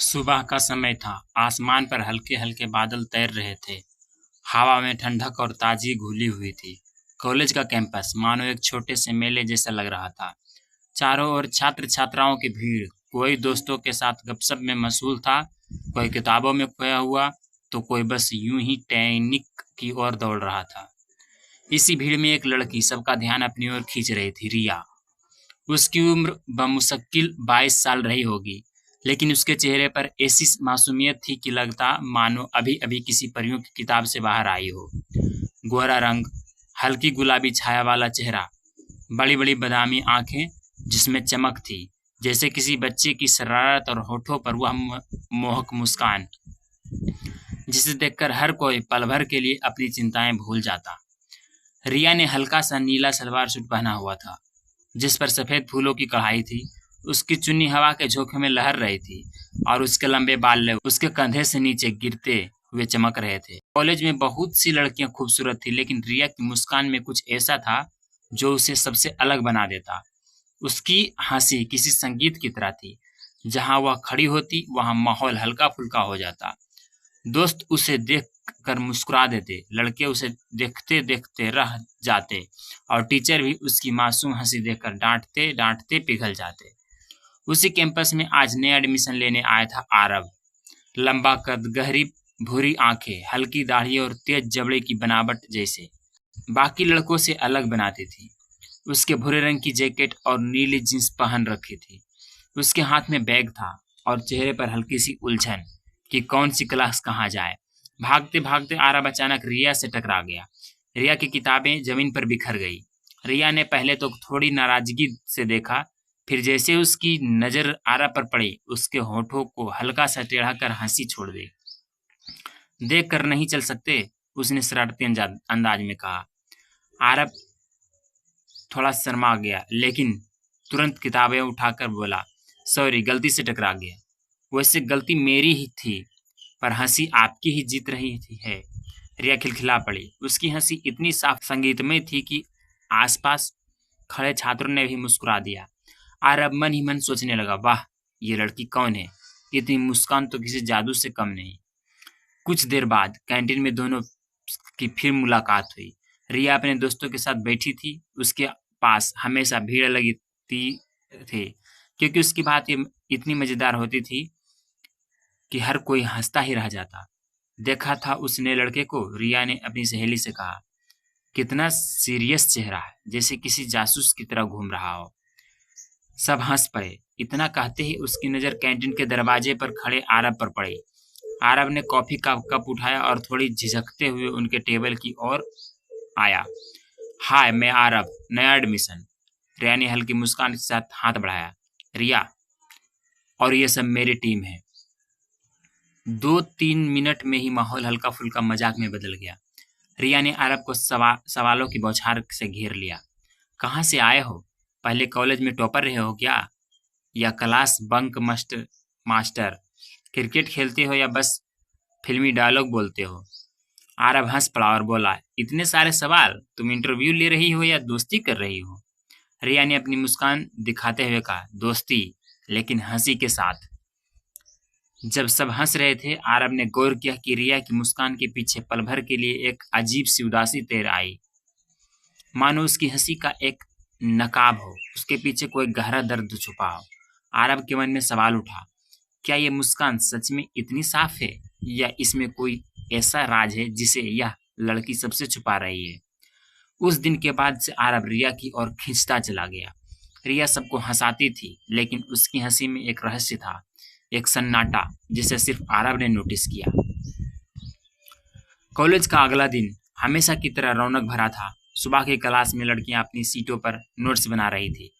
सुबह का समय था। आसमान पर हल्के हल्के बादल तैर रहे थे। हवा में ठंडक और ताजगी घुली हुई थी। कॉलेज का कैंपस मानो एक छोटे से मेले जैसा लग रहा था। चारों ओर छात्र छात्राओं की भीड़। कोई दोस्तों के साथ गपशप में मशगूल था, कोई किताबों में खोया हुआ, तो कोई बस यूं ही टैनिक की ओर दौड़ रहा था। इसी भीड़ में एक लड़की सबका ध्यान अपनी ओर खींच रही थी, रिया। उसकी उम्र बमुश्किल 22 साल रही होगी, लेकिन उसके चेहरे पर ऐसी मासूमियत थी कि लगता मानो अभी-अभी किसी परियों की किताब से बाहर आई हो। गोरा रंग, हल्की गुलाबी छाया वाला चेहरा, बड़ी-बड़ी बादामी आंखें जिसमें चमक थी, जैसे किसी बच्चे की शरारत, और होठों पर वह मोहक मुस्कान जिसे देखकर हर कोई पल भर के लिए अपनी चिंताएं भूल जाता। रिया ने हल्का सा नीला सलवार सूट पहना हुआ था, जिस पर सफेद फूलों की कढ़ाई थी। उसकी चुन्नी हवा के झोंके में लहर रही थी, और उसके लंबे बाल उसके कंधे से नीचे गिरते हुए चमक रहे थे। कॉलेज में बहुत सी लड़कियां खूबसूरत थी, लेकिन रिया की मुस्कान में कुछ ऐसा था जो उसे सबसे अलग बना देता। उसकी हंसी किसी संगीत की तरह थी। जहां वह खड़ी होती, वहां माहौल हल्का फुल्का हो जाता। दोस्त उसे देख कर मुस्कुरा देते, लड़के उसे देखते देखते रह जाते, और टीचर भी उसकी मासूम हंसी देखकर डांटते डांटते पिघल जाते। उसी कैंपस में आज नया एडमिशन लेने आया था आरव। लंबा कद, गहरी भूरी आंखें, हल्की दाढ़ी और तेज जबड़े की बनावट जैसे बाकी लड़कों से अलग बनाती थी। उसके भूरे रंग की जैकेट और नीली जींस पहन रखी थी। उसके हाथ में बैग था, और चेहरे पर हल्की सी उलझन कि कौन सी क्लास कहाँ जाए। भागते भागते आरव अचानक रिया से टकरा गया। रिया की किताबें जमीन पर बिखर गई। रिया ने पहले तो थोड़ी नाराजगी से देखा, फिर जैसे उसकी नजर आरव पर पड़ी, उसके होठों को हल्का सा टेढ़ा कर हंसी छोड़ दी। देख कर नहीं चल सकते, उसने शरारती अंदाज में कहा। आरव थोड़ा शर्मा गया, लेकिन तुरंत किताबें उठाकर बोला, सॉरी, गलती से टकरा गया। वैसे गलती मेरी ही थी, पर हंसी आपकी ही जीत रही है। रिया खिलखिला पड़ी। उसकी हंसी इतनी साफ संगीतमय थी कि आसपास खड़े छात्रों ने भी मुस्कुरा दिया। आरव मन ही मन सोचने लगा, वाह, ये लड़की कौन है? इतनी मुस्कान तो किसी जादू से कम नहीं। कुछ देर बाद कैंटीन में दोनों की फिर मुलाकात हुई। रिया अपने दोस्तों के साथ बैठी थी। उसके पास हमेशा भीड़ लगी थी, क्योंकि उसकी बात इतनी मजेदार होती थी कि हर कोई हंसता ही रह जाता। देखा था उसने लड़के को? रिया ने अपनी सहेली से कहा। कितना सीरियस चेहरा है, जैसे किसी जासूस की तरह घूम रहा हो। सब हंस पड़े। इतना कहते ही उसकी नजर कैंटीन के दरवाजे पर खड़े आरव पर पड़ी। आरव ने कॉफी का कप उठाया और थोड़ी झिझकते हुए उनके टेबल की ओर आया। हाय, मैं आरव, नया एडमिशन। रिया ने हल्की मुस्कान के साथ हाथ बढ़ाया। रिया, और ये सब मेरी टीम है। 2-3 मिनट में ही माहौल हल्का फुल्का मजाक में बदल गया। रिया ने आरव को सवालों की बौछार से घेर लिया। कहाँ से आए हो? पहले कॉलेज में टॉपर रहे हो क्या? या क्लास बंक मास्टर? क्रिकेट खेलते हो या बस फिल्मी डायलॉग बोलते हो? आरव हंस पड़ा और बोला, इतने सारे सवाल? तुम इंटरव्यू ले रही हो या दोस्ती कर रही हो? रिया ने अपनी मुस्कान दिखाते हुए कहा, दोस्ती, लेकिन हंसी के साथ। जब सब हंस रहे थे, आरव ने गौर किया कि रिया की मुस्कान के पीछे पल भर के लिए एक अजीब सी उदासी तैर आई, मानो उसकी हंसी का एक नकाब हो, उसके पीछे कोई गहरा दर्द छुपा हो। आरव के मन में सवाल उठा, क्या ये मुस्कान सच में इतनी साफ है, या इसमें कोई ऐसा राज है जिसे यह लड़की सबसे छुपा रही है? उस दिन के बाद से आरव रिया की ओर खींचता चला गया। रिया सबको हंसाती थी, लेकिन उसकी हंसी में एक रहस्य था, एक सन्नाटा जिसे सिर्फ आरव ने नोटिस किया। कॉलेज का अगला दिन हमेशा की तरह रौनक भरा था। सुबह की क्लास में लड़कियां अपनी सीटों पर नोट्स बना रही थी,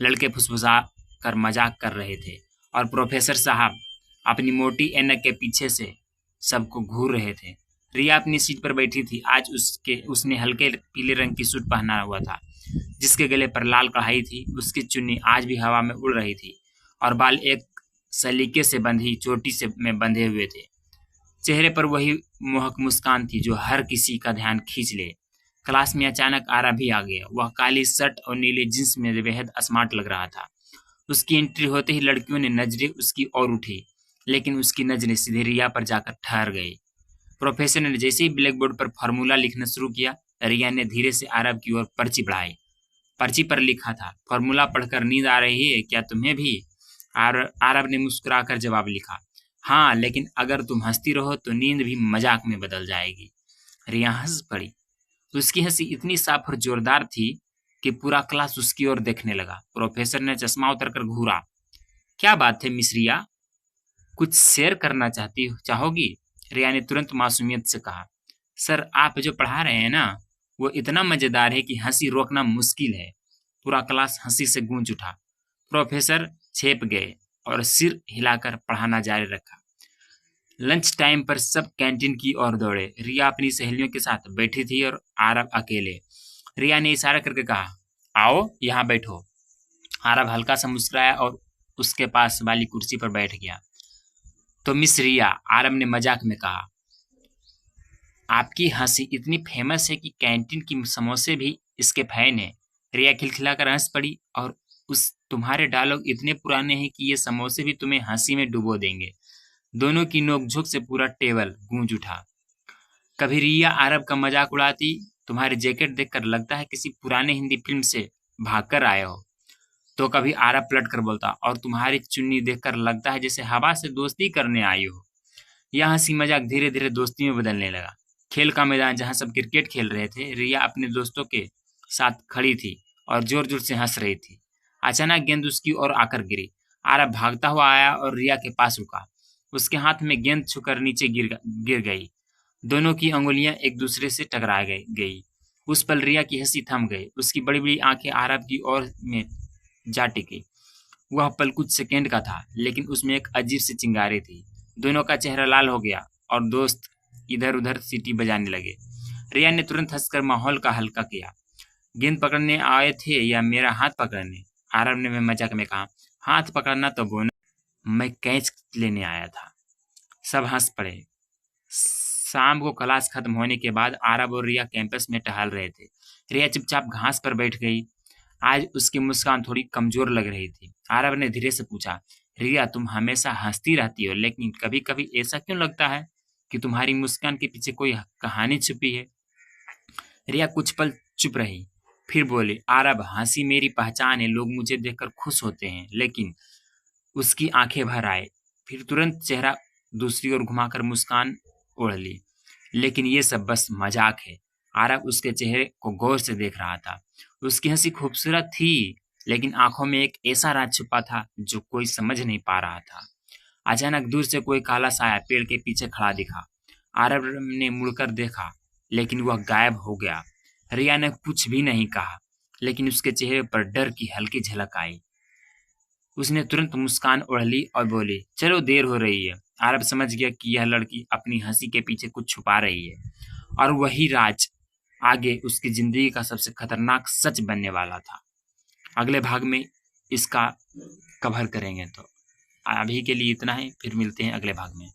लड़के फुसफुसा कर मजाक कर रहे थे, और प्रोफेसर साहब अपनी मोटी ऐनक के पीछे से सबको घूर रहे थे। रिया अपनी सीट पर बैठी थी। आज उसने हल्के पीले रंग की सूट पहना हुआ था, जिसके गले पर लाल कढ़ाई थी। उसकी चुन्नी आज भी हवा में उड़ रही थी, और बाल एक सलीके से बंधी चोटी में बंधे हुए थे। चेहरे पर वही मोहक मुस्कान थी जो हर किसी का ध्यान खींच ले। क्लास में अचानक आरव भी आ गया। वह काली शर्ट और नीले जींस में बेहद स्मार्ट लग रहा था। उसकी एंट्री होते ही लड़कियों ने नजरें उसकी ओर उठी, लेकिन उसकी नजरें सीधे रिया पर जाकर ठहर गई। प्रोफेसर ने जैसे ही ब्लैक बोर्ड पर फॉर्मूला लिखना शुरू किया, रिया ने धीरे से आरब की ओर पर्ची बढ़ाई। पर्ची पर लिखा था, फॉर्मूला पढ़कर नींद आ रही है क्या तुम्हें भी? आरब ने मुस्कुराकर जवाब लिखा, हाँ, लेकिन अगर तुम हंसती रहो तो नींद भी मजाक में बदल जाएगी। रिया हंस पड़ी। उसकी हंसी इतनी साफ और जोरदार थी कि पूरा क्लास उसकी ओर देखने लगा। प्रोफेसर ने चश्मा उतरकर घूरा। क्या बात है मिस रिया, कुछ शेयर करना चाहोगी? रिया ने तुरंत मासूमियत से कहा, सर आप जो पढ़ा रहे हैं ना, वो इतना मजेदार है कि हंसी रोकना मुश्किल है। पूरा क्लास हंसी से गूंज उठा। प्रोफेसर छेप गए और सिर हिलाकर पढ़ाना जारी रखा। लंच टाइम पर सब कैंटीन की ओर दौड़े। रिया अपनी सहेलियों के साथ बैठी थी और आरब अकेले। रिया ने इशारा करके कहा, आओ यहाँ बैठो। आरब हल्का सा मुस्कुराया और उसके पास वाली कुर्सी पर बैठ गया। तो मिस रिया, आरब ने मजाक में कहा, आपकी हंसी इतनी फेमस है कि कैंटीन की समोसे भी इसके फैन है। रिया खिलखिलाकर हंस पड़ी और उस तुम्हारे डायलॉग इतने पुराने हैं कि ये समोसे भी तुम्हें हंसी में डुबो देंगे। दोनों की नोकझोंक से पूरा टेबल गूंज उठा। कभी रिया आरब का मजाक उड़ाती, तुम्हारी जैकेट देखकर लगता है किसी पुराने हिंदी फिल्म से भागकर आए हो। तो कभी आरब पलट कर बोलता, और तुम्हारी चुन्नी देखकर लगता है जैसे हवा से दोस्ती करने आई हो। यह हंसी मजाक धीरे धीरे दोस्ती में बदलने लगा। खेल का मैदान जहां सब क्रिकेट खेल रहे थे, रिया अपने दोस्तों के साथ खड़ी थी और जोर जोर से हंस रही थी। अचानक गेंद उसकी ओर आकर गिरी। आरब भागता हुआ आया और रिया के पास रुका। उसके हाथ में गेंद छूकर नीचे गिर गई। दोनों की अंगुलियां एक दूसरे से टकरा गई। उस पल रिया की हंसी थम गई। उसकी बड़ी बड़ी आंखें आरब की ओर में जा टिकी। वह पल कुछ सेकंड का था, लेकिन उसमें एक अजीब सी चिंगारी थी। दोनों का चेहरा लाल हो गया और दोस्त इधर उधर सीटी बजाने लगे। रिया ने तुरंत हंसकर माहौल का हल्का किया। गेंद पकड़ने आए थे या मेरा हाथ पकड़ने? आरब ने मजाक में कहा, हाथ पकड़ना तो बोनस, मैं कैच लेने आया था। सब हंस पड़े। शाम को क्लास खत्म होने के बाद आरब और रिया कैंपस में टहल रहे थे। रिया चुपचाप घास पर बैठ गई। आज उसकी मुस्कान थोड़ी कमजोर लग रही थी। आरब ने धीरे से पूछा, रिया तुम हमेशा हंसती रहती हो, लेकिन कभी कभी ऐसा क्यों लगता है कि तुम्हारी मुस्कान के पीछे कोई कहानी छुपी है? रिया कुछ पल चुप रही, फिर बोली, आरब हंसी मेरी पहचान है, लोग मुझे देखकर खुश होते हैं। लेकिन उसकी आंखें भर आए, फिर तुरंत चेहरा दूसरी ओर घुमाकर मुस्कान ओढ़ ली। लेकिन ये सब बस मजाक है। आरब उसके चेहरे को गौर से देख रहा था। उसकी हंसी खूबसूरत थी, लेकिन आंखों में एक ऐसा राज छुपा था जो कोई समझ नहीं पा रहा था। अचानक दूर से कोई काला साया पेड़ के पीछे खड़ा दिखा। आरब ने मुड़कर देखा, लेकिन वह गायब हो गया। रिया ने कुछ भी नहीं कहा, लेकिन उसके चेहरे पर डर की हल्की झलक आई। उसने तुरंत मुस्कान ओढ़ ली और बोली, चलो देर हो रही है। आरब समझ गया कि यह लड़की अपनी हंसी के पीछे कुछ छुपा रही है, और वही राज आगे उसकी जिंदगी का सबसे खतरनाक सच बनने वाला था। अगले भाग में इसका कवर करेंगे। तो अभी के लिए इतना ही, फिर मिलते हैं अगले भाग में।